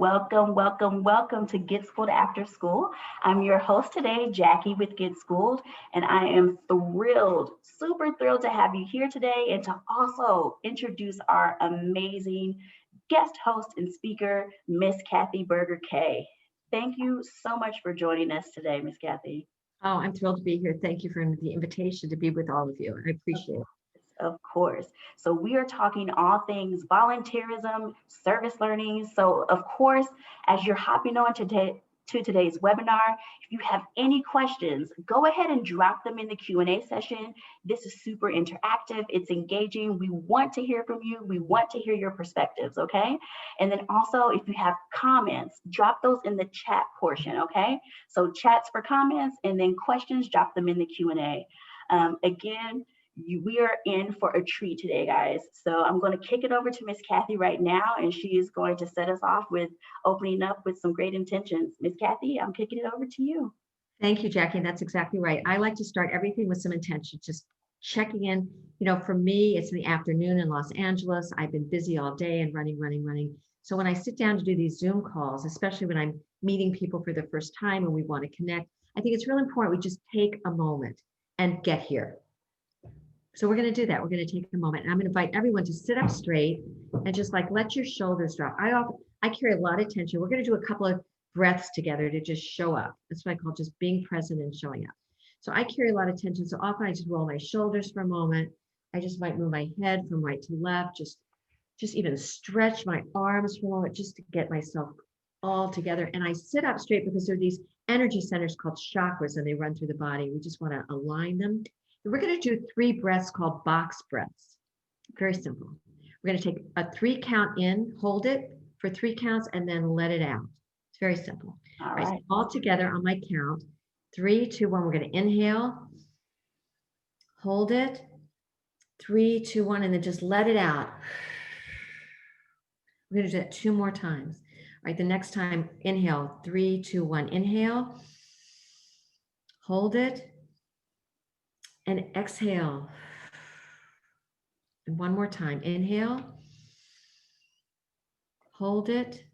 Welcome, welcome, welcome to Get Schooled After School. I'm your host today, Jackie with Get Schooled, and I am thrilled, super thrilled to have you here today and to also introduce our amazing guest host and speaker, Miss Cathy Berger Kaye. Thank you so much for joining us today, Miss Cathy. Oh, I'm thrilled to be here. Thank you for the invitation to be with all of you. I appreciate it. Of course. So we are talking all things volunteerism, service learning. So of course, as you're hopping on to today's webinar, if you have any questions, go ahead and drop them in the Q&A session. This is super interactive. It's engaging. We want to hear from you. We want to hear your perspectives, okay? And then also, if you have comments, drop those in the chat portion, okay? So chats for comments, and then questions, drop them in the Q&A. Again, we are in for a treat today, guys. So I'm going to kick it over to Miss Cathy right now, and she is going to set us off with opening up with some great intentions. Miss Cathy, I'm kicking it over to you. Thank you, Jackie. That's exactly right. I like to start everything with some intention, just checking in. You know, for me, it's in the afternoon in Los Angeles. I've been busy all day and running. So when I sit down to do these Zoom calls, especially when I'm meeting people for the first time and we want to connect, I think it's really important we just take a moment and get here. So we're going to do that. We're going to take a moment. And I'm going to invite everyone to sit up straight and just like let your shoulders drop. I carry a lot of tension. We're going to do a couple of breaths together to just show up. That's what I call just being present and showing up. So I carry a lot of tension. So often I just roll my shoulders for a moment. I just might move my head from right to left. Just even stretch my arms for a moment just to get myself all together. And I sit up straight because there are these energy centers called chakras and they run through the body. We just want to align them. We're going to do 3 breaths called box breaths. Very simple. We're going to take a 3 count in, hold it for 3 counts, and then let it out. It's very simple. All right. So all together on my count, 3, 2, 1. We're going to inhale, hold it, 3, 2, 1, and then just let it out. We're going to do that 2 more times. All right, the next time, inhale, 3, 2, 1. Inhale, hold it, and exhale. And 1 more time. Inhale, hold it,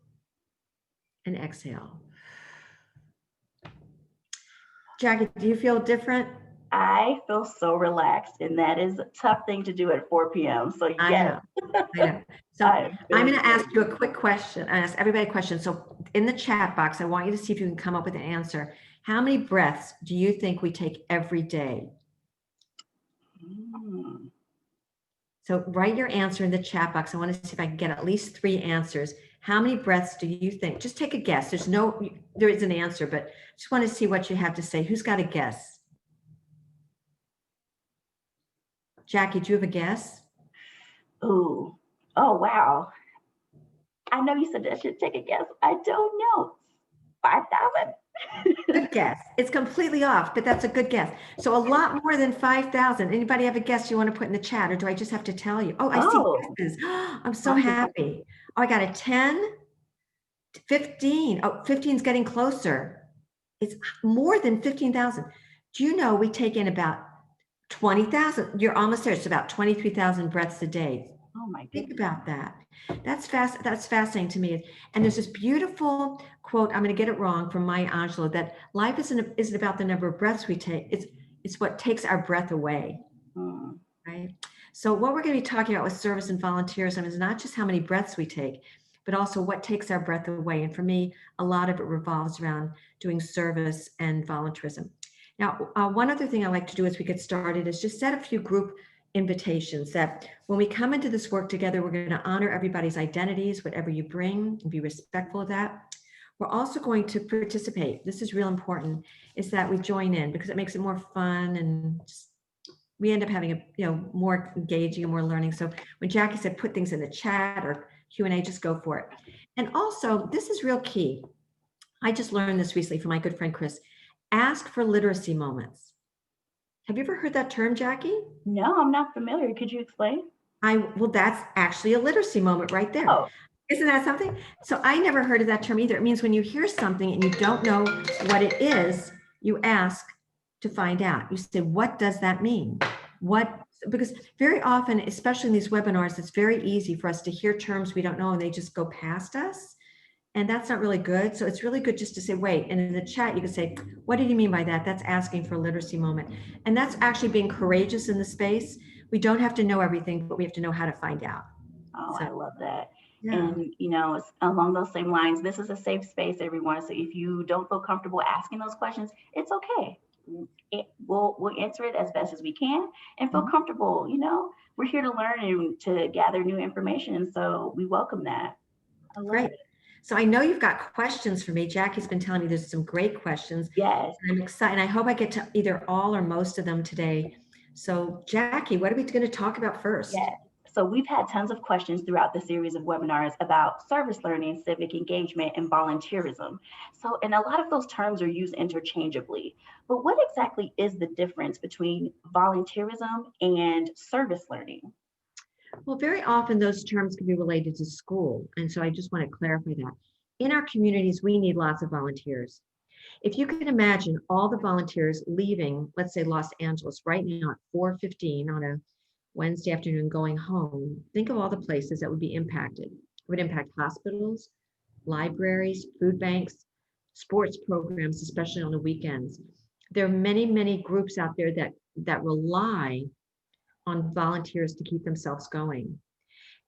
and exhale. Jackie, do you feel different? I feel so relaxed, and that is a tough thing to do at 4 p.m. So yes. I know. So I'm going to ask you a quick question. I ask everybody a question. So in the chat box, I want you to see if you can come up with an answer. How many breaths do you think we take every day? So write your answer in the chat box. I want to see if I can get at least 3 answers. How many breaths do you think? Just take a guess. There is an answer, but just want to see what you have to say. Who's got a guess? Jackie, do you have a guess? Oh, wow. I know you said I should take a guess. I don't know. 5,000? Good guess. It's completely off, but that's a good guess. So a lot more than 5,000. Anybody have a guess you want to put in the chat, or do I just have to tell you? Oh, I see guesses. I'm so happy. Oh, I got a 10, 15. Oh, 15 is getting closer. It's more than 15,000. Do you know we take in about 20,000? You're almost there. It's about 23,000 breaths a day. Oh my goodness. Think about that. That's fascinating to me. And there's this beautiful quote, I'm going to get it wrong, from Maya Angelou, that life isn't about the number of breaths we take. It's what takes our breath away. Right? So what we're going to be talking about with service and volunteerism is not just how many breaths we take, but also what takes our breath away. And for me, a lot of it revolves around doing service and volunteerism. Now, one other thing I like to do as we get started is just set a few group invitations that when we come into this work together, we're going to honor everybody's identities, whatever you bring, and be respectful of that. We're also going to participate. This is real important, is that we join in because it makes it more fun and just, we end up having more engaging and more learning. So when Jackie said put things in the chat or Q&A, just go for it. And also, this is real key. I just learned this recently from my good friend Chris. Ask for literacy moments. Have you ever heard that term, Jackie? No, I'm not familiar. Could you explain? Well, that's actually a literacy moment right there. Oh. Isn't that something? So I never heard of that term either. It means when you hear something and you don't know what it is, you ask to find out. You say, what does that mean? Because very often, especially in these webinars, it's very easy for us to hear terms we don't know and they just go past us. And that's not really good. So it's really good just to say, wait, and in the chat, you can say, what did you mean by that? That's asking for a literacy moment. And that's actually being courageous in the space. We don't have to know everything, but we have to know how to find out. Oh, I So, love that. yeah. And, along those same lines, this is a safe space, everyone. So if you don't feel comfortable asking those questions, it's okay. We'll answer it as best as we can and feel comfortable. We're here to learn and to gather new information. So we welcome that. I love Great. it. So I know you've got questions for me. Jackie's been telling me there's some great questions. Yes. I'm excited. I hope I get to either all or most of them today. So Jackie, what are we going to talk about first? Yes. So we've had tons of questions throughout the series of webinars about service learning, civic engagement, and volunteerism. So, and a lot of those terms are used interchangeably. But what exactly is the difference between volunteerism and service learning? Well, very often those terms can be related to school. And so I just want to clarify that. In our communities, we need lots of volunteers. If you can imagine all the volunteers leaving, let's say Los Angeles right now at 4:15 on a Wednesday afternoon going home, think of all the places that would be impacted. It would impact hospitals, libraries, food banks, sports programs, especially on the weekends. There are many, many groups out there that rely on volunteers to keep themselves going.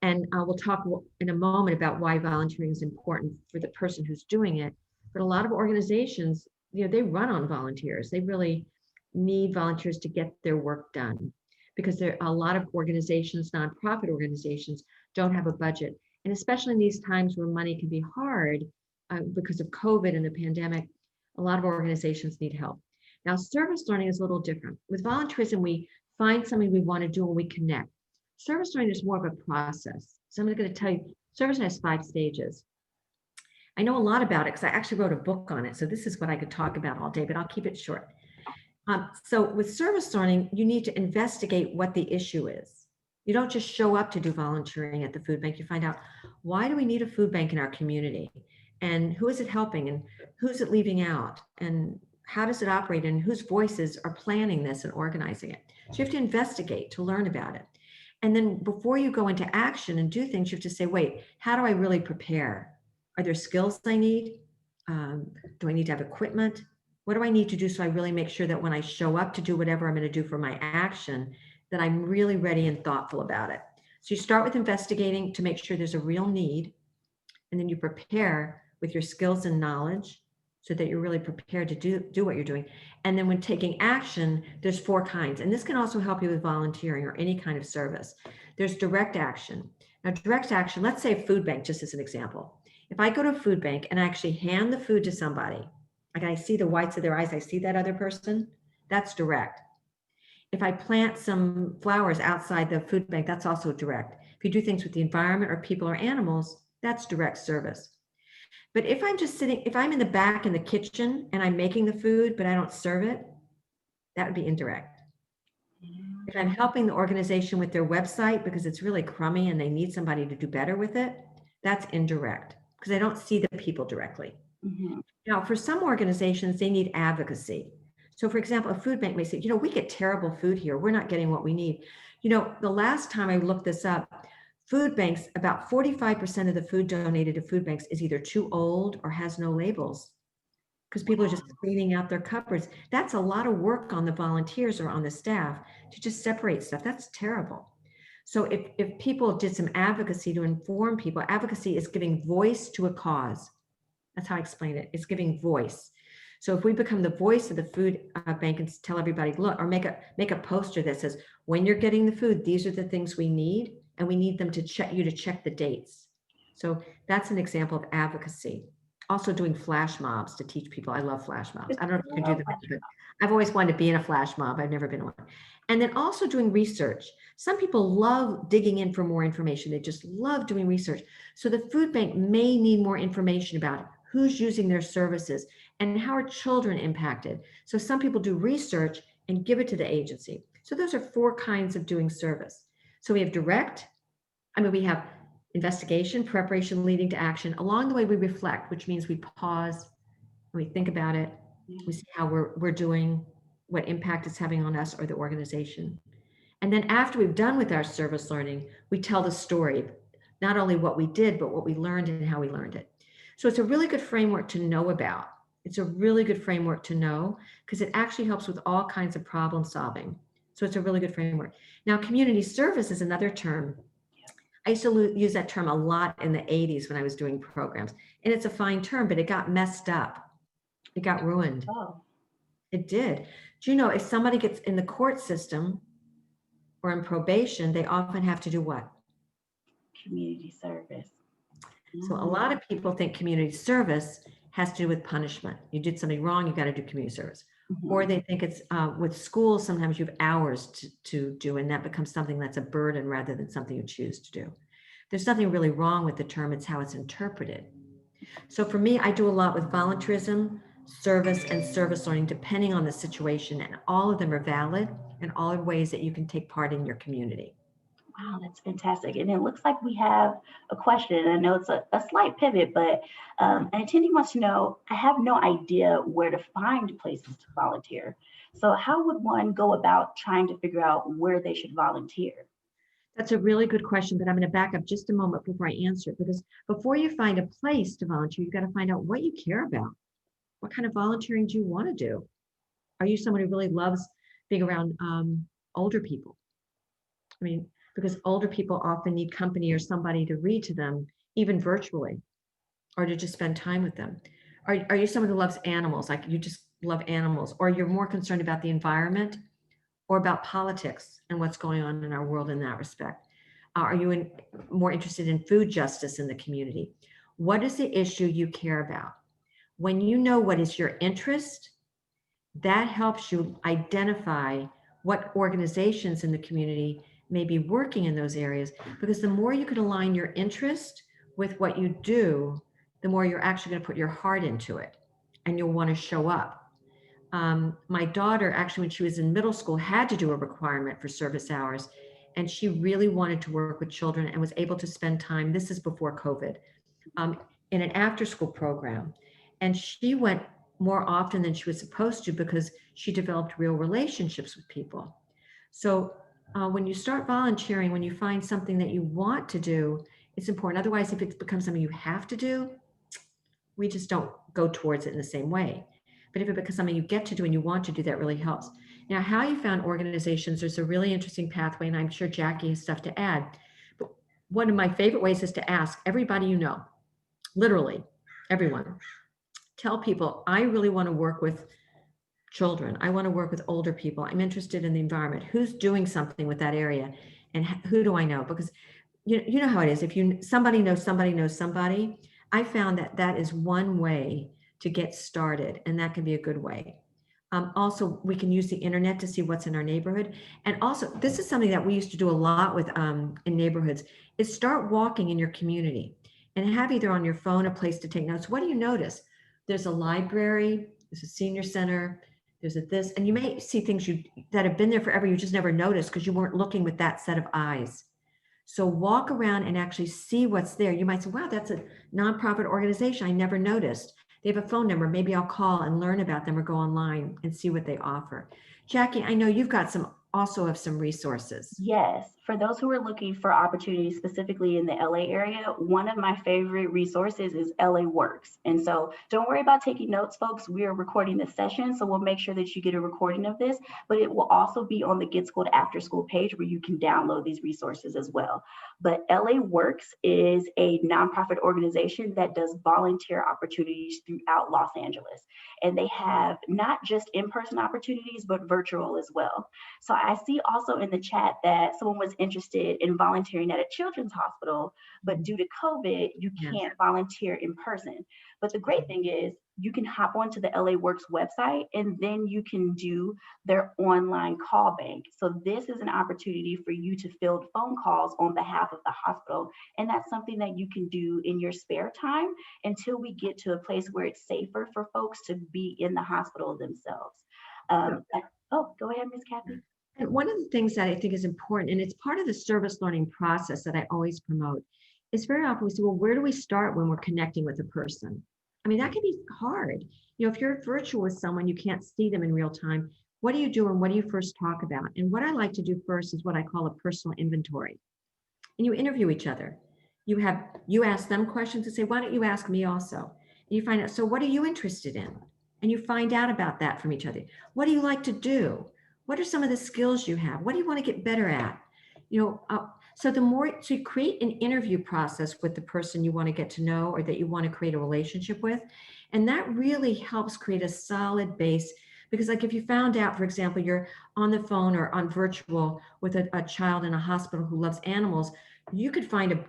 And we'll talk in a moment about why volunteering is important for the person who's doing it. But a lot of organizations, they run on volunteers. They really need volunteers to get their work done because there are a lot of organizations, nonprofit organizations, don't have a budget. And especially in these times where money can be hard because of COVID and the pandemic, a lot of organizations need help. Now, service learning is a little different. With volunteerism, we find something we want to do and we connect. Service learning is more of a process. So I'm going to tell you, service has 5 stages. I know a lot about it because I actually wrote a book on it. So this is what I could talk about all day, but I'll keep it short. So with service learning, you need to investigate what the issue is. You don't just show up to do volunteering at the food bank. You find out, why do we need a food bank in our community? And who is it helping? And who's it leaving out? And how does it operate? And whose voices are planning this and organizing it? So you have to investigate to learn about it. And then before you go into action and do things, you have to say, wait, how do I really prepare? Are there skills I need? Do I need to have equipment? What do I need to do so I really make sure that when I show up to do whatever I'm going to do for my action, that I'm really ready and thoughtful about it? So you start with investigating to make sure there's a real need, and then you prepare with your skills and knowledge so that you're really prepared to do what you're doing. And then when taking action, there's 4 kinds. And this can also help you with volunteering or any kind of service. There's direct action. Now, direct action, let's say a food bank, just as an example. If I go to a food bank and I actually hand the food to somebody, like I see the whites of their eyes, I see that other person, that's direct. If I plant some flowers outside the food bank, that's also direct. If you do things with the environment or people or animals, that's direct service. But if I'm just sitting, if I'm in the back in the kitchen and I'm making the food, but I don't serve it, that would be indirect. If I'm helping the organization with their website because it's really crummy and they need somebody to do better with it, that's indirect because I don't see the people directly. Mm-hmm. Now, for some organizations, they need advocacy. So for example, a food bank may say, we get terrible food here. We're not getting what we need. The last time I looked this up, food banks, about 45% of the food donated to food banks is either too old or has no labels because people are just cleaning out their cupboards. That's a lot of work on the volunteers or on the staff to just separate stuff. That's terrible. So if people did some advocacy to inform people, advocacy is giving voice to a cause. That's how I explain it. It's giving voice. So if we become the voice of the food bank and tell everybody, look, or make a poster that says, when you're getting the food, these are the things we need, and we need them to check the dates. So that's an example of advocacy. Also doing flash mobs to teach people. I love flash mobs. I don't know if you can do them, but I've always wanted to be in a flash mob. I've never been one. And then also doing research. Some people love digging in for more information. They just love doing research. So the food bank may need more information about who's using their services and how are children impacted. So some people do research and give it to the agency. So those are 4 kinds of doing service. So we have we have investigation, preparation leading to action. Along the way, we reflect, which means we pause, we think about it, we see how we're doing, what impact it's having on us or the organization. And then after we've done with our service learning, we tell the story, not only what we did, but what we learned and how we learned it. So it's a really good framework to know about. It's a really good framework to know because it actually helps with all kinds of problem solving. So it's a really good framework. Now, community service is another term. I used to use that term a lot in the 80s when I was doing programs. And it's a fine term, but it got messed up. It got ruined. Oh, It did. Do you know if somebody gets in the court system or in probation, they often have to do what? community service. So a lot of people think community service has to do with punishment. You did something wrong, you got to do community service. Mhm. Or they think it's with schools, sometimes you have hours to do, and that becomes something that's a burden rather than something you choose to do. There's nothing really wrong with the term, it's how it's interpreted. So for me, I do a lot with volunteerism, service, and service learning, depending on the situation, and all of them are valid and all are ways that you can take part in your community. Wow, that's fantastic. And it looks like we have a question. I know it's a slight pivot, but an attendee wants to know, I have no idea where to find places to volunteer. So how would one go about trying to figure out where they should volunteer? That's a really good question, but I'm going to back up just a moment before I answer it, because before you find a place to volunteer, you've got to find out what you care about. What kind of volunteering do you want to do? Are you someone who really loves being around older people? I mean, because older people often need company or somebody to read to them, even virtually, or to just spend time with them. Are you someone who loves animals, like you just love animals, or you're more concerned about the environment or about politics and what's going on in our world in that respect? Are you more interested in food justice in the community? What is the issue you care about? When you know what is your interest, that helps you identify what organizations in the community may be working in those areas, because the more you can align your interest with what you do, the more you're actually going to put your heart into it and you'll want to show up. My daughter, actually, when she was in middle school, had to do a requirement for service hours, and she really wanted to work with children and was able to spend time, this is before COVID, in an after school program. And she went more often than she was supposed to because she developed real relationships with people. So when you start volunteering, when you find something that you want to do, it's important. Otherwise, if it becomes something you have to do, we just don't go towards it in the same way. But if it becomes something you get to do and you want to do, that really helps. Now, how you found organizations, there's a really interesting pathway, and I'm sure Jackie has stuff to add. But one of my favorite ways is to ask everybody you know, literally everyone. Tell people, I really want to work with children. I want to work with older people. I'm interested in the environment. Who's doing something with that area? And who do I know? Because you know how it is. If somebody knows somebody knows somebody, I found that is one way to get started, and that can be a good way. Also, we can use the internet to see what's in our neighborhood. And also, this is something that we used to do a lot with in neighborhoods, is start walking in your community and have either on your phone a place to take notes. What do you notice? There's a library, there's a senior center, there's a this, and you may see things that have been there forever, you just never noticed because you weren't looking with that set of eyes. So walk around and actually see what's there. You might say, wow, that's a nonprofit organization I never noticed. They have a phone number. Maybe I'll call and learn about them or go online and see what they offer. Jackie, I know you've got also have some resources. Yes, for those who are looking for opportunities specifically in the LA area, one of my favorite resources is LA Works. And so don't worry about taking notes, folks. We are recording this session, so we'll make sure that you get a recording of this, but it will also be on the Get Schooled After School page where you can download these resources as well. But LA Works is a nonprofit organization that does volunteer opportunities throughout Los Angeles. And they have not just in-person opportunities, but virtual as well. So I see also in the chat that someone was interested in volunteering at a children's hospital, but due to COVID, you can't volunteer in person. But the great thing is you can hop onto the LA Works website and then you can do their online call bank. So this is an opportunity for you to field phone calls on behalf of the hospital. And that's something that you can do in your spare time until we get to a place where it's safer for folks to be in the hospital themselves. Oh, go ahead, Ms. Cathy. And one of the things that I think is important, and it's part of the service learning process that I always promote, is very often we say, well, where do we start when we're connecting with a person? I mean, that can be hard. If you're virtual with someone, you can't see them in real time. What do you do and what do you first talk about? And what I like to do first is what I call a personal inventory. And you interview each other. you ask them questions and say, why don't you ask me also? And you find out, so what are you interested in? And you find out about that from each other. What do you like to do? What are some of the skills you have? What do you want to get better at? So you create an interview process with the person you want to get to know or that you want to create a relationship with. And that really helps create a solid base. Because like if you found out, for example, you're on the phone or on virtual with a child in a hospital who loves animals, you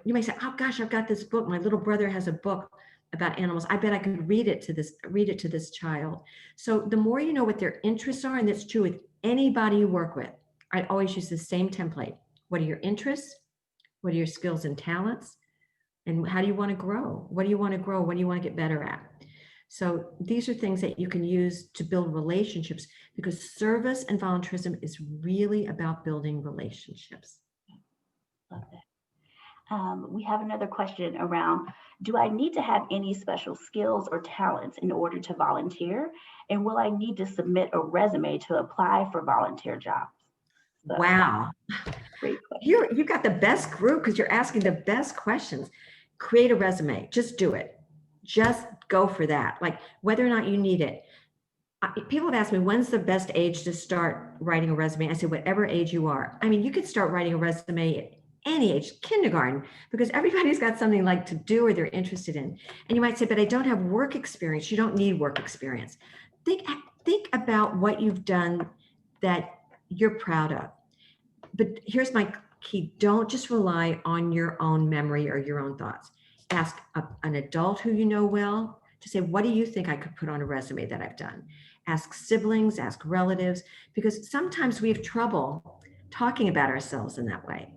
may say, oh gosh, I've got this book. My little brother has a book about animals. I bet I could read it to this child. So the more you know what their interests are, and that's true with anybody you work with, I always use the same template. What are your interests? What are your skills and talents? And how do you want to grow? What do you want to grow? What do you want to get better at? So these are things that you can use to build relationships, because service and volunteerism is really about building relationships. Love that. We have another question around, do I need to have any special skills or talents in order to volunteer? And will I need to submit a resume to apply for volunteer jobs? So, wow. Great question. You've got the best group because you're asking the best questions. Create a resume. Just do it. Just go for that. Like whether or not you need it. People have asked me, when's the best age to start writing a resume? I said, whatever age you are. I mean, you could start writing a resume at any age, kindergarten, because everybody's got something like to do or they're interested in. And you might say, but I don't have work experience. You don't need work experience. Think about what you've done that you're proud of. But here's my key. Don't just rely on your own memory or your own thoughts. Ask an adult who you know well to say, what do you think I could put on a resume that I've done? Ask siblings, ask relatives, because sometimes we have trouble talking about ourselves in that way.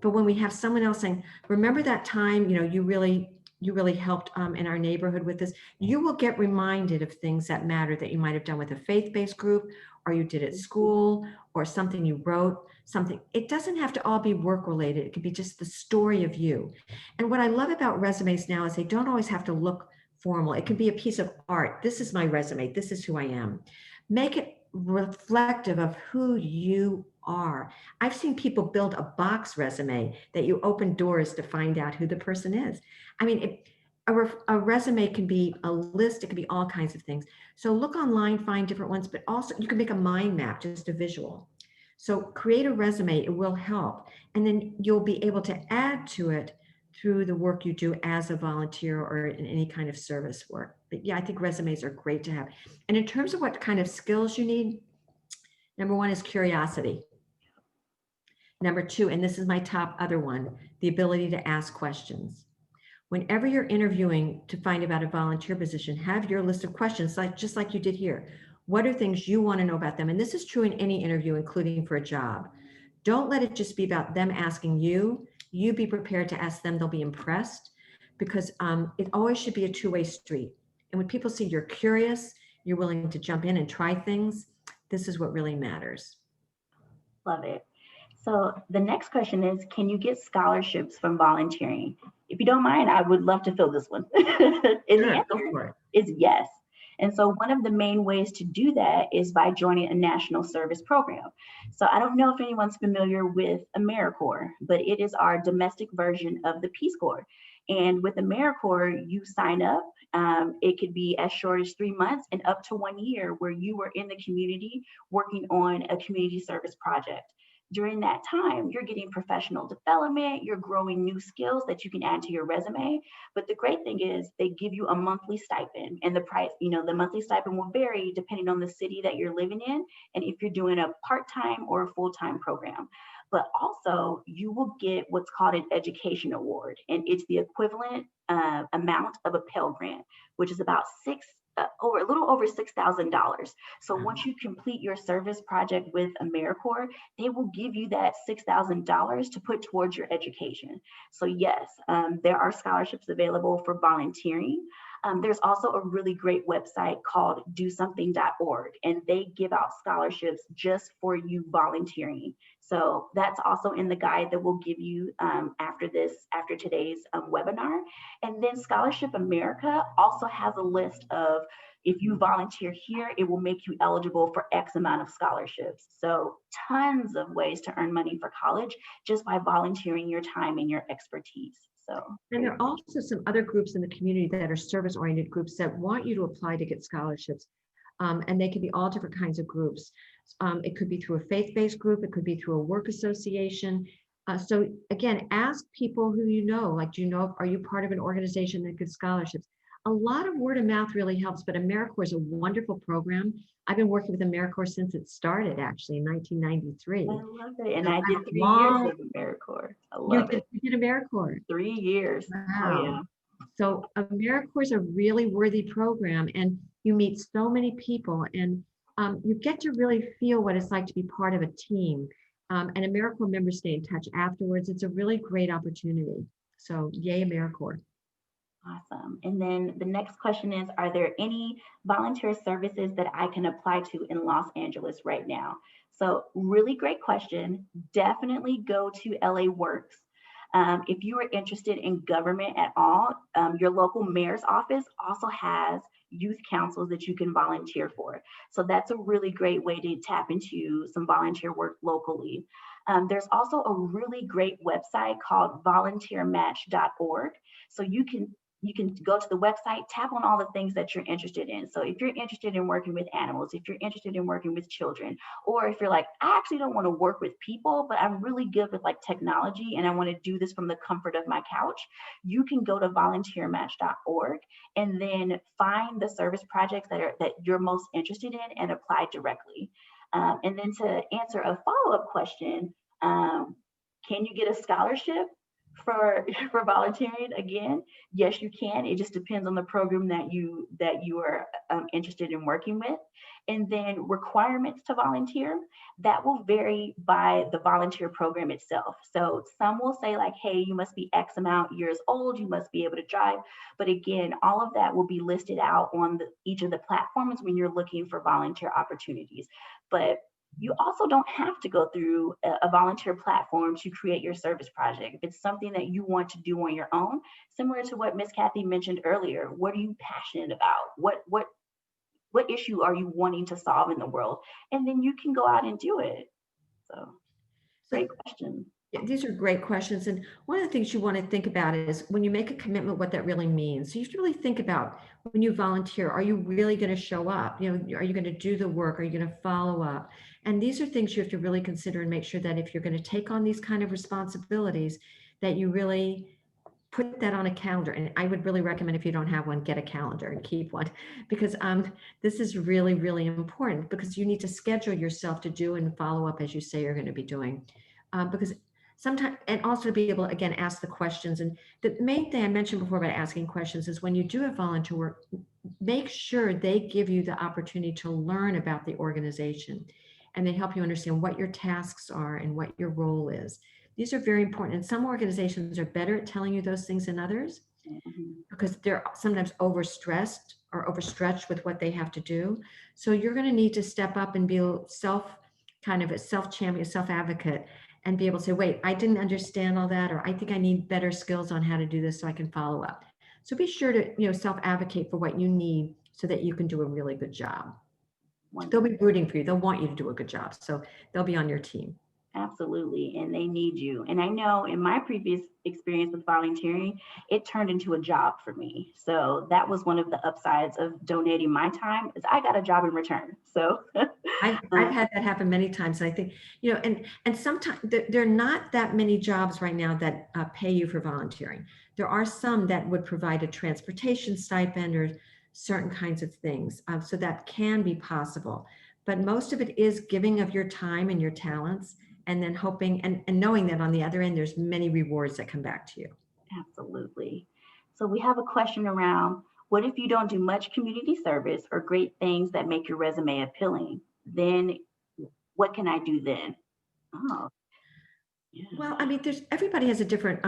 But when we have someone else saying, remember that time, you really helped in our neighborhood with this, you will get reminded of things that matter that you might have done with a faith-based group, or you did at school, or something you wrote, something. It doesn't have to all be work related. It could be just the story of you. And what I love about resumes now is they don't always have to look formal. It can be a piece of art. This is my resume. This is who I am. Make it reflective of who you are. I've seen people build a box resume that you open doors to find out who the person is. I mean, a resume can be a list. It can be all kinds of things. So look online, find different ones, but also you can make a mind map, just a visual. So create a resume. It will help. And then you'll be able to add to it through the work you do as a volunteer or in any kind of service work. But yeah, I think resumes are great to have. And in terms of what kind of skills you need, number one is curiosity. Number two, and this is my top other one, the ability to ask questions. Whenever you're interviewing to find about a volunteer position, have your list of questions, just like you did here. What are things you want to know about them? And this is true in any interview, including for a job. Don't let it just be about them asking you. You be prepared to ask them. They'll be impressed, because it always should be a two-way street. And when people see you're curious, you're willing to jump in and try things, this is what really matters. Love it. So the next question is, can you get scholarships from volunteering? If you don't mind, I would love to fill this one. And the answer is yes. And so one of the main ways to do that is by joining a national service program. So I don't know if anyone's familiar with AmeriCorps, but it is our domestic version of the Peace Corps. And with AmeriCorps, you sign up. It could be as short as 3 months and up to 1 year, where you were in the community working on a community service project. During that time, you're getting professional development, you're growing new skills that you can add to your resume. But the great thing is they give you a monthly stipend, and the price, the monthly stipend will vary depending on the city that you're living in and if you're doing a part-time or a full-time program. But also you will get what's called an education award, and it's the equivalent amount of a Pell Grant, which is about a little over $6,000. So once you complete your service project with AmeriCorps, they will give you that $6,000 to put towards your education. So yes, there are scholarships available for volunteering. There's also a really great website called dosomething.org, and they give out scholarships just for you volunteering. So that's also in the guide that we'll give you after today's webinar. And then Scholarship America also has a list of, if you volunteer here, it will make you eligible for X amount of scholarships. So tons of ways to earn money for college just by volunteering your time and your expertise. So, And there are also some other groups in the community that are service-oriented groups that want you to apply to get scholarships. And they can be all different kinds of groups. It could be through a faith-based group. It could be through a work association. So again, ask people who you know, like, do you know, are you part of an organization that gives scholarships? A lot of word of mouth really helps, but AmeriCorps is a wonderful program. I've been working with AmeriCorps since it started, actually, in 1993. I love it. And So I I did have 3 years long, of AmeriCorps. I you love did, it. you did AmeriCorps. 3 years. Oh, Wow. yeah. So AmeriCorps is a really worthy program, and you meet so many people, and you get to really feel what it's like to be part of a team. And AmeriCorps members stay in touch afterwards. It's a really great opportunity. So yay, AmeriCorps. Awesome. And then the next question is, are there any volunteer services that I can apply to in Los Angeles right now? So really great question. Definitely go to LA Works. If you are interested in government at all, your local mayor's office also has youth councils that you can volunteer for. So that's a really great way to tap into some volunteer work locally. There's also a really great website called volunteermatch.org. So you can go to the website, tap on all the things that you're interested in. So if you're interested in working with animals, if you're interested in working with children, or if you're like, I actually don't want to work with people, but I'm really good with like technology and I want to do this from the comfort of my couch, you can go to volunteermatch.org and then find the service projects that you're most interested in and apply directly. And then to answer a follow-up question, can you get a scholarship for for volunteering? Again, yes, you can. It just depends on the program that you are interested in working with. And then requirements to volunteer, that will vary by the volunteer program itself. So some will say like, hey, you must be X amount years old, you must be able to drive. But again, all of that will be listed out on each of the platforms when you're looking for volunteer opportunities. But you also don't have to go through a volunteer platform to create your service project. If it's something that you want to do on your own, similar to what Miss Cathy mentioned earlier, what are you passionate about? What issue are you wanting to solve in the world? And then you can go out and do it. So great question. Yeah, these are great questions. And one of the things you want to think about is when you make a commitment, what that really means. So you should really think about when you volunteer, are you really going to show up? You know, are you going to do the work? Are you going to follow up? And these are things you have to really consider and make sure that if you're going to take on these kind of responsibilities, that you really put that on a calendar. And I would really recommend, if you don't have one, get a calendar and keep one, because this is really, really important, because you need to schedule yourself to do and follow up as you say you're going to be doing. Because sometimes, and also to be able to, again, ask the questions. And the main thing I mentioned before about asking questions is when you do have volunteer work, make sure they give you the opportunity to learn about the organization, and they help you understand what your tasks are and what your role is. These are very important. And some organizations are better at telling you those things than others, because they're sometimes overstressed or overstretched with what they have to do. So you're going to need to step up and be kind of a self-champion, self-advocate, and be able to say, wait, I didn't understand all that, or I think I need better skills on how to do this so I can follow up. So be sure to, self-advocate for what you need so that you can do a really good job. They'll be rooting for you. They'll want you to do a good job. So they'll be on your team. Absolutely. And they need you. And I know in my previous experience with volunteering, it turned into a job for me. So that was one of the upsides of donating my time, is I got a job in return. So I've had that happen many times. I think, and sometimes there are not that many jobs right now that pay you for volunteering. There are some that would provide a transportation stipend or certain kinds of things. So that can be possible. But most of it is giving of your time and your talents, and then hoping and knowing that on the other end, there's many rewards that come back to you. Absolutely. So we have a question around, what if you don't do much community service or great things that make your resume appealing? Then what can I do then? Oh, yeah. Well, I mean, everybody has a different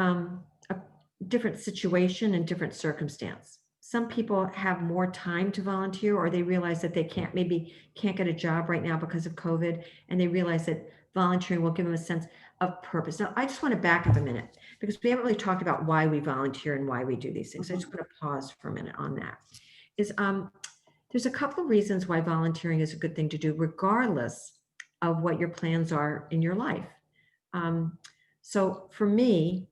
situation and different circumstance. Some people have more time to volunteer, or they realize that they maybe can't get a job right now because of COVID, and they realize that volunteering will give them a sense of purpose. Now, I just want to back up a minute, because we haven't really talked about why we volunteer and why we do these things. I just want to pause for a minute on that. There's a couple of reasons why volunteering is a good thing to do, regardless of what your plans are in your life. So for me,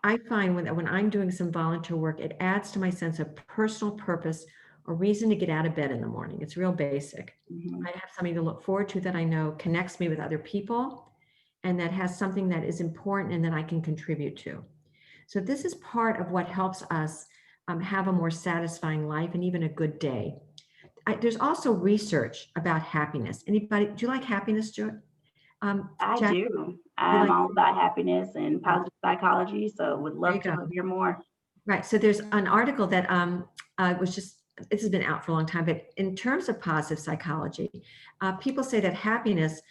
I find when I'm doing some volunteer work, it adds to my sense of personal purpose or reason to get out of bed in the morning. It's real basic. Mhm. I have something to look forward to that I know connects me with other people and that has something that is important and that I can contribute to. So this is part of what helps us have a more satisfying life and even a good day. There's also research about happiness. Anybody, do you like happiness, I Jack? do. You I'm like, all about happiness and yeah, positive psychology, so would there you love to go. hear more. Right. So there's an article that was just, this has been out for a long time, but in terms of positive psychology, people say that happiness,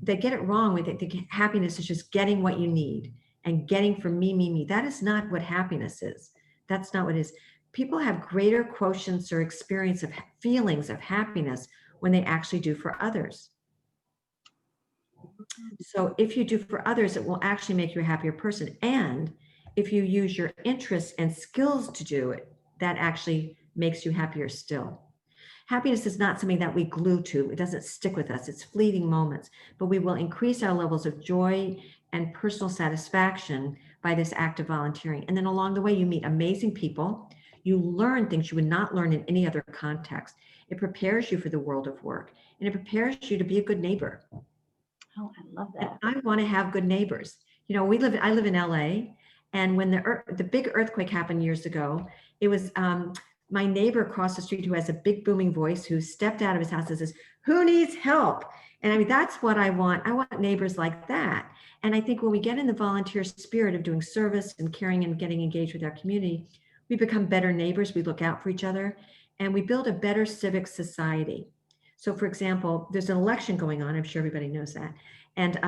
they get it wrong with it. They think happiness is just getting what you need and getting from me, me, me. That is not what happiness is. That's not what it is. People have greater quotients or experience of feelings of happiness when they actually do for others. So if you do for others, it will actually make you a happier person. And if you use your interests and skills to do it, that actually makes you happier still. Happiness is not something that we glue to. It doesn't stick with us. It's fleeting moments, but we will increase our levels of joy and personal satisfaction by this act of volunteering. And then along the way, you meet amazing people. You learn things you would not learn in any other context. It prepares you for the world of work, and it prepares you to be a good neighbor. Oh, I love And that. I want to have good neighbors. You know, I live in LA, and when the big earthquake happened years ago, it was my neighbor across the street who has a big booming voice who stepped out of his house and says, "Who needs help?" And I mean, that's what I want. I want neighbors like that. And I think when we get in the volunteer spirit of doing service and caring and getting engaged with our community, we become better neighbors. We look out for each other, and we build a better civic society. So, for example, there's an election going on. I'm sure everybody knows that. And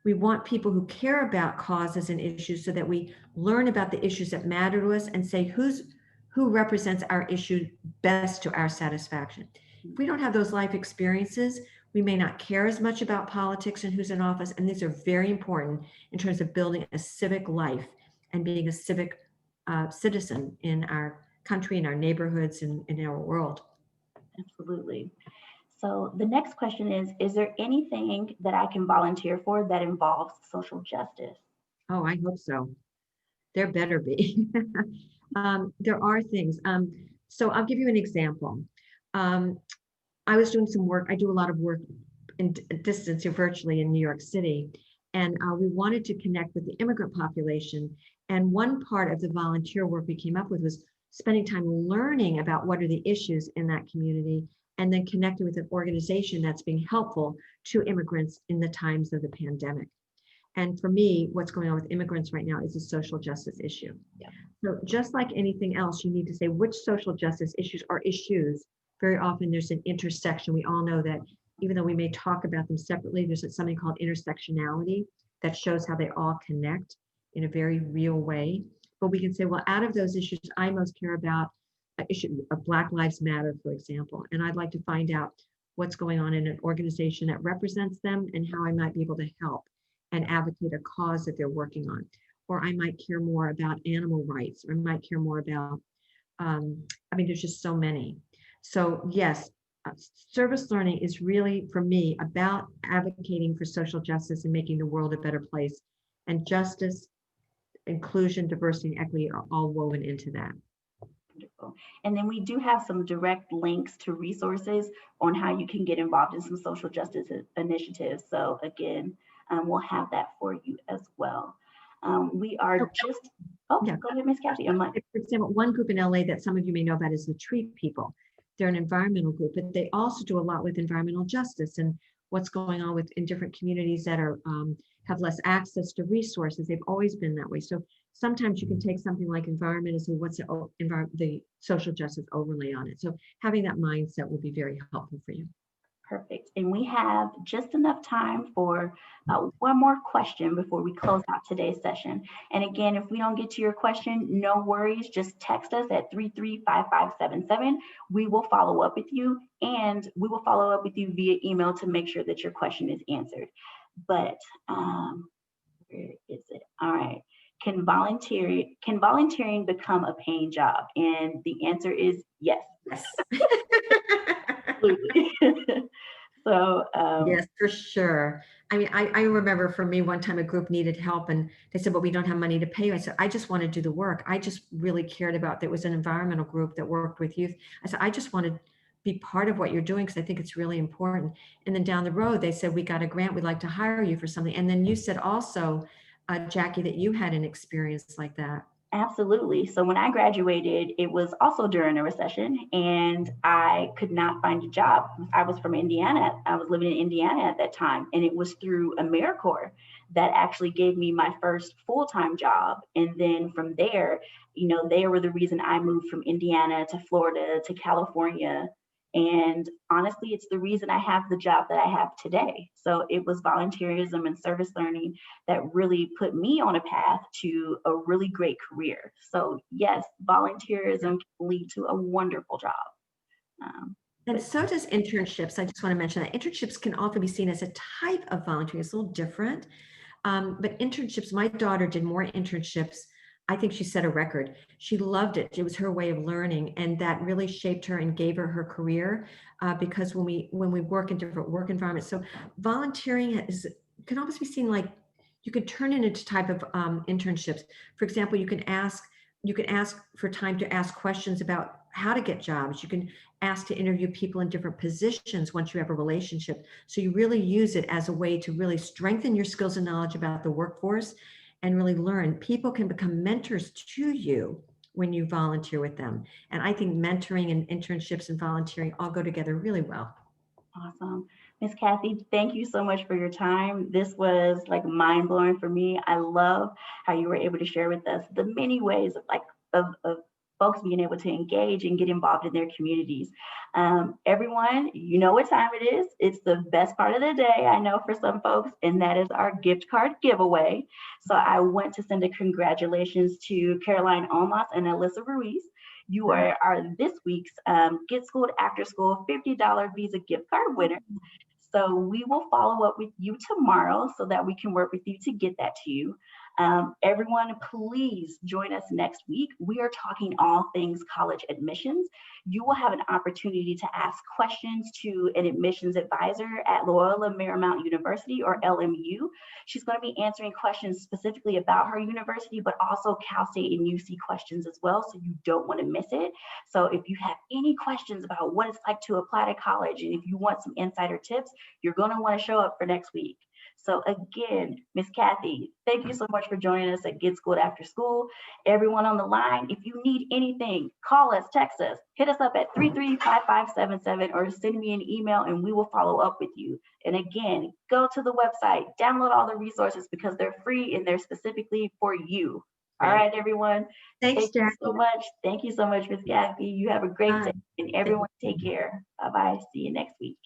we want people who care about causes and issues so that we learn about the issues that matter to us and say who represents our issue best to our satisfaction. If we don't have those life experiences, we may not care as much about politics and who's in office. And these are very important in terms of building a civic life and being a civic citizen in our country, in our neighborhoods, and in our world. Absolutely. So the next question is there anything that I can volunteer for that involves social justice? Oh, I hope so. There better be. There are things. So I'll give you an example. Um, I was doing some work. I do a lot of work in distance here virtually in New York City. And we wanted to connect with the immigrant population. And one part of the volunteer work we came up with was spending time learning about what are the issues in that community and then connecting with an organization that's being helpful to immigrants in the times of the pandemic. And for me, what's going on with immigrants right now is a social justice issue. Yeah. So just like anything else, you need to say which social justice issues are issues. Very often there's an intersection. We all know that even though we may talk about them separately, there's something called intersectionality that shows how they all connect in a very real way. But we can say, well, out of those issues, I most care about an issue of Black Lives Matter, for example. And I'd like to find out what's going on in an organization that represents them and how I might be able to help and advocate a cause that they're working on. Or I might care more about animal rights, or I might care more about, I mean, there's just so many. So yes, service learning is really, for me, about advocating for social justice and making the world a better place. And justice, inclusion, diversity, and equity are all woven into that. Wonderful. And then we do have some direct links to resources on how you can get involved in some social justice initiatives. So again, we'll have that for you as well. We are just, Yeah. Go ahead, Miss Cathy. I'm like, For example, one group in LA that some of you may know about is the Tree People. They're an environmental group, but they also do a lot with environmental justice and what's going on with in different communities that are have less access to resources. They've always been that way. So sometimes you can take something like environment and say, what's the social justice overlay on it? So having that mindset will be very helpful for you. perfect. And we have just enough time for one more question before we close out today's session. And again, if we don't get to your question, no worries. Just text us at 335577. We will follow up with you, and we will follow up with you via email to make sure that your question is answered. But where is it? All right. Can volunteering become a paying job? And the answer is yes. Yes. Absolutely. So yes, for sure. I mean, I remember for me, one time a group needed help and they said, but we don't have money to pay you. I said, I just want to do the work. I just really cared about, there was an environmental group that worked with youth. I said, I just want to be part of what you're doing because I think it's really important. And then down the road, they said, we got a grant, we'd like to hire you for something. And then you said also, Jackie, that you had an experience like that. Absolutely. So when I graduated, it was also during a recession and I could not find a job. I was from Indiana. I was living in Indiana at that time. And it was through AmeriCorps that actually gave me my first full-time job. And then from there, they were the reason I moved from Indiana to Florida to California. And honestly, it's the reason I have the job that I have today. So it was volunteerism and service learning that really put me on a path to a really great career. So yes, volunteerism can lead to a wonderful job. And so does internships. I just want to mention that internships can also be seen as a type of volunteering. It's a little different. But internships, my daughter did more internships. I think she set a record. She loved it. It was her way of learning, and that really shaped her and gave her her career. Because when we work in different work environments, so volunteering can almost be seen like you can turn it into type of internships. For example, you can ask for time to ask questions about how to get jobs. You can ask to interview people in different positions once you have a relationship. So you really use it as a way to really strengthen your skills and knowledge about the workforce and really learn. People can become mentors to you when you volunteer with them. And I think mentoring and internships and volunteering all go together really well. Awesome. Miss Cathy, thank you so much for your time. This was like mind blowing for me. I love how you were able to share with us the many ways of folks being able to engage and get involved in their communities. Everyone, you know what time it is. It's the best part of the day, I know, for some folks, and that is our gift card giveaway. So I want to send a congratulations to Caroline Olmos and Alyssa Ruiz. You are this week's Get Schooled After School $50 Visa gift card winner. So we will follow up with you tomorrow so that we can work with you to get that to you. Everyone, please join us next week. We are talking all things college admissions. You will have an opportunity to ask questions to an admissions advisor at Loyola Marymount University, or LMU. She's going to be answering questions specifically about her university, but also Cal State and UC questions as well, so you don't want to miss it. So if you have any questions about what it's like to apply to college, and if you want some insider tips, you're going to want to show up for next week. So again, Miss Cathy, thank you so much for joining us at Get Schooled After School. Everyone on the line, if you need anything, call us, text us, hit us up at 335577 or send me an email and we will follow up with you. And again, go to the website, download all the resources because they're free and they're specifically for you. All right, everyone. Thanks, Thank you so much. Thank you so much, Miss Cathy. You have a great day and everyone take care. Bye-bye. See you next week.